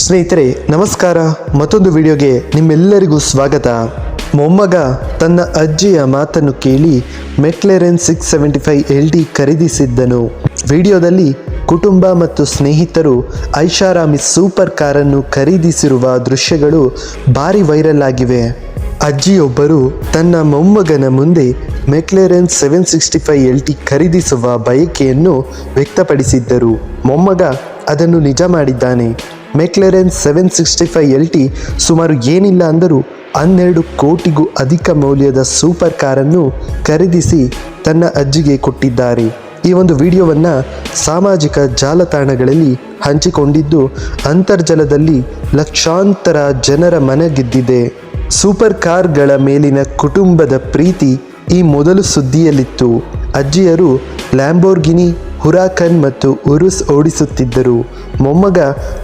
ಸ್ನೇಹಿತರೆ ನಮಸ್ಕಾರ. ಮತ್ತೊಂದು ವಿಡಿಯೋಗೆ ನಿಮ್ಮೆಲ್ಲರಿಗೂ ಸ್ವಾಗತ. ಮೊಮ್ಮಗ ತನ್ನ ಅಜ್ಜಿಯ ಮಾತನ್ನು ಕೇಳಿ ಮೆಕ್ಲೆರೆನ್ 675 LT ಖರೀದಿಸಿದ್ದನು. ವಿಡಿಯೋದಲ್ಲಿ ಕುಟುಂಬ ಮತ್ತು ಸ್ನೇಹಿತರು ಐಷಾರಾಮಿ ಸೂಪರ್ ಕಾರನ್ನು ಖರೀದಿಸಿರುವ ದೃಶ್ಯಗಳು ಭಾರಿ ವೈರಲ್ ಆಗಿವೆ. ಅಜ್ಜಿಯೊಬ್ಬರು ತನ್ನ ಮೊಮ್ಮಗನ ಮುಂದೆ ಮೆಕ್ಲೆರೆನ್ 765 LT ಖರೀದಿಸುವ ಬಯಕೆಯನ್ನು ವ್ಯಕ್ತಪಡಿಸಿದ್ದರು. ಮೊಮ್ಮಗ ಅದನ್ನು ನಿಜ ಮಾಡಿದ್ದಾನೆ. ಮೆಕ್ಲೆರೆನ್ 765 LT ಸುಮಾರು ಏನಿಲ್ಲ ಅಂದರೂ 12 ಕೋಟಿಗೂ ಅಧಿಕ ಮೌಲ್ಯದ ಸೂಪರ್ ಕಾರನ್ನು ಖರೀದಿಸಿ ತನ್ನ ಅಜ್ಜಿಗೆ ಕೊಟ್ಟಿದ್ದಾರೆ. ಈ ಒಂದು ವಿಡಿಯೋವನ್ನು ಸಾಮಾಜಿಕ ಜಾಲತಾಣಗಳಲ್ಲಿ ಹಂಚಿಕೊಂಡಿದ್ದು ಅಂತರ್ಜಾಲದಲ್ಲಿ ಲಕ್ಷಾಂತರ ಜನರ ಮನ ಗೆದ್ದಿದೆ. ಸೂಪರ್ ಕಾರ್ಗಳ ಮೇಲಿನ ಕುಟುಂಬದ ಪ್ರೀತಿ ಈ ಮೊದಲು ಸುದ್ದಿಯಲ್ಲಿತ್ತು. ಅಜ್ಜಿಯರು ಲ್ಯಾಂಬೋರ್ಗಿನಿ, ಹುರಾಕನ್ ಮತ್ತು ಉರುಸ್ ಓಡಿಸುತ್ತಿದ್ದರು. ಮೊಮ್ಮಗ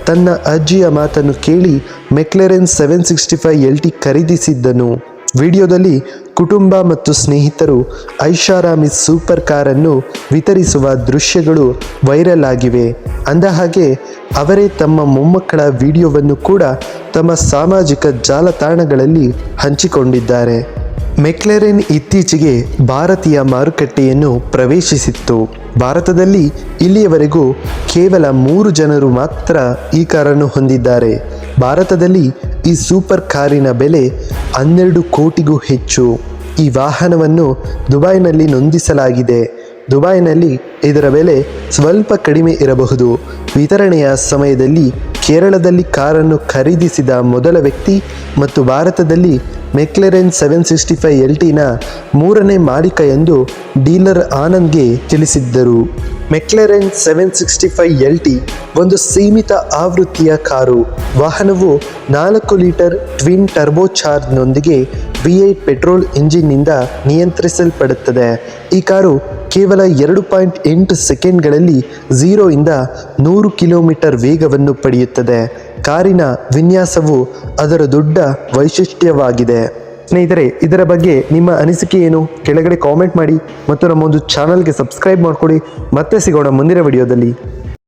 ತನ್ನ ಅಜ್ಜಿಯ ಮಾತನ್ನು ಕೇಳಿ ಮೆಕ್ಲೆರೆನ್ 765 LT ಖರೀದಿಸಿದ್ದನು. ವಿಡಿಯೋದಲ್ಲಿ ಕುಟುಂಬ ಮತ್ತು ಸ್ನೇಹಿತರು ಐಷಾರಾಮಿ ಸೂಪರ್ ಕಾರನ್ನು ವಿತರಿಸುವ ದೃಶ್ಯಗಳು ವೈರಲ್ ಆಗಿವೆ. ಅಂದಹಾಗೆ ಅವರೇ ತಮ್ಮ ಮೊಮ್ಮಕ್ಕಳ ವಿಡಿಯೋವನ್ನು ಕೂಡ ತಮ್ಮ ಸಾಮಾಜಿಕ ಜಾಲತಾಣಗಳಲ್ಲಿ ಹಂಚಿಕೊಂಡಿದ್ದಾರೆ. ಮೆಕ್ಲೆರೆನ್ ಇತ್ತೀಚೆಗೆ ಭಾರತೀಯ ಮಾರುಕಟ್ಟೆಯನ್ನು ಪ್ರವೇಶಿಸಿತ್ತು. ಭಾರತದಲ್ಲಿ ಇಲ್ಲಿಯವರೆಗೂ ಕೇವಲ 3 ಜನರು ಮಾತ್ರ ಈ ಕಾರನ್ನು ಹೊಂದಿದ್ದಾರೆ. ಭಾರತದಲ್ಲಿ ಈ ಸೂಪರ್ ಕಾರಿನ ಬೆಲೆ 12 ಕೋಟಿಗೂ ಹೆಚ್ಚು. ಈ ವಾಹನವನ್ನು ದುಬೈನಲ್ಲಿ ನೋಂದಿಸಲಾಗಿದೆ. ದುಬೈನಲ್ಲಿ ಇದರ ಬೆಲೆ ಸ್ವಲ್ಪ ಕಡಿಮೆ ಇರಬಹುದು. ವಿತರಣೆಯ ಸಮಯದಲ್ಲಿ ಕೇರಳದಲ್ಲಿ ಕಾರನ್ನು ಖರೀದಿಸಿದ ಮೊದಲ ವ್ಯಕ್ತಿ ಮತ್ತು ಭಾರತದಲ್ಲಿ ಮೆಕ್ಲೆರೆನ್ 765 LTನ 3ನೇ ಮಾಲೀಕ ಎಂದು ಡೀಲರ್ ಆನಂದ್ಗೆ ತಿಳಿಸಿದ್ದರು. ಮೆಕ್ಲೆರೆನ್ 765 LT ಒಂದು ಸೀಮಿತ ಆವೃತ್ತಿಯ ಕಾರು. ವಾಹನವು 4 ಲೀಟರ್ ಟ್ವಿನ್ ಟರ್ಬೋಚಾರ್ಜ್ನೊಂದಿಗೆ V8 ಪೆಟ್ರೋಲ್ ಇಂಜಿನ್ನಿಂದ ನಿಯಂತ್ರಿಸಲ್ಪಡುತ್ತದೆ. ಈ ಕಾರು ಕೇವಲ 2.8 ಸೆಕೆಂಡ್ಗಳಲ್ಲಿ 0 ಇಂದ 100 ಕಿಲೋಮೀಟರ್ ವೇಗವನ್ನು ಪಡೆಯುತ್ತದೆ. ಕಾರಿನ ವಿನ್ಯಾಸವು ಅದರ ದೊಡ್ಡ ವೈಶಿಷ್ಟ್ಯವಾಗಿದೆ. ಸ್ನೇಹಿತರೆ, ಇದರ ಬಗ್ಗೆ ನಿಮ್ಮ ಅನಿಸಿಕೆ ಏನು? ಕೆಳಗಡೆ ಕಾಮೆಂಟ್ ಮಾಡಿ ಮತ್ತು ನಮ್ಮ ಒಂದು ಚಾನಲ್ಗೆ ಸಬ್ಸ್ಕ್ರೈಬ್ ಮಾಡಿಕೊಡಿ. ಮತ್ತೆ ಸಿಗೋಣ ಮುಂದಿನ ವಿಡಿಯೋದಲ್ಲಿ.